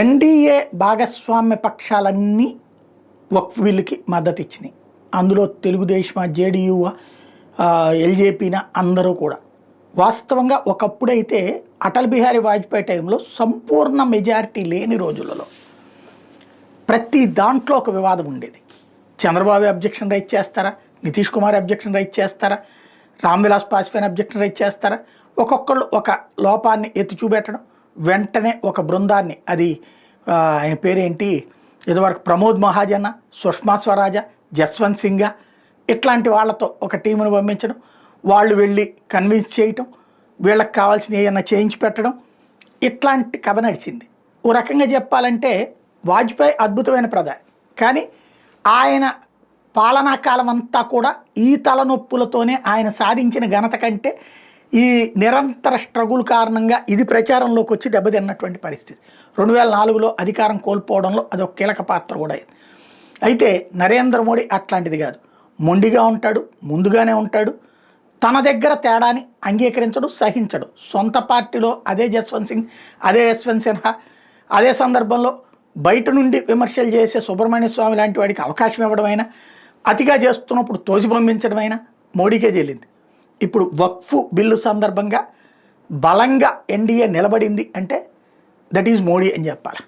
NDA భాగస్వామ్య పక్షాలన్నీ వక్ఫ్ బిల్లుకి మద్దతు ఇచ్చినాయి. అందులో తెలుగుదేశం, జేడీయూ, ఎల్జేపీన అందరూ కూడా. వాస్తవంగా ఒకప్పుడైతే అటల్ బిహారీ వాజ్పేయి టైంలో సంపూర్ణ మెజారిటీ లేని రోజులలో ప్రతి దాంట్లో ఒక వివాదం ఉండేది. చంద్రబాబు అబ్జెక్షన్ రైజ్ చేస్తారా, నితీష్ కుమార్ అబ్జెక్షన్ రైజ్ చేస్తారా, రామ్ విలాస్ పాస్వాన్ అబ్జెక్షన్ రైజ్ చేస్తారా, ఒక్కొక్కళ్ళు ఒక లోపాన్ని ఎత్తి చూపెట్టడం, వెంటనే ఒక బృందాన్ని, అది ఆయన పేరేంటి, ఇదివరకు ప్రమోద్ మహాజన, సుష్మా స్వరాజ, జస్వంత్ సింగ్, ఇట్లాంటి వాళ్ళతో ఒక టీమును పంపించడం, వాళ్ళు వెళ్ళి కన్విన్స్ చేయటం, వీళ్ళకి కావాల్సిన ఏమన్నా చేయించి పెట్టడం, ఇట్లాంటి కథ నడిచింది. ఓ రకంగా చెప్పాలంటే వాజ్పేయి అద్భుతమైన ప్రధాని, కానీ ఆయన పాలనా కాలం అంతా కూడా ఈ తలనొప్పులతోనే ఆయన సాధించిన ఘనత కంటే ఈ నిరంతర స్ట్రగుల్ కారణంగా ఇది ప్రచారంలోకి వచ్చి దెబ్బతిన్నటువంటి పరిస్థితి. 2004లో అధికారం కోల్పోవడంలో అది ఒక కీలక పాత్ర కూడా అయింది. అయితే నరేంద్ర మోడీ అట్లాంటిది కాదు, మొండిగా ఉంటాడు, ముందుగానే ఉంటాడు, తన దగ్గర తేడాని అంగీకరించడు, సహించడు. సొంత పార్టీలో అదే జస్వంత్ సింగ్, అదే యశ్వంత్ సిన్హా, అదే సందర్భంలో బయట నుండి విమర్శలు చేసే సుబ్రహ్మణ్య స్వామి లాంటి వాడికి అవకాశం ఇవ్వడమైనా, అతిగా చేస్తున్నప్పుడు తోసి పంపించడమైనా మోడీకే చెల్లింది. ఇప్పుడు వక్ఫ్ బిల్లు సందర్భంగా బలంగా ఎన్డీఏ నిలబడింది అంటే దట్ ఈజ్ మోడీ అని చెప్పాలి.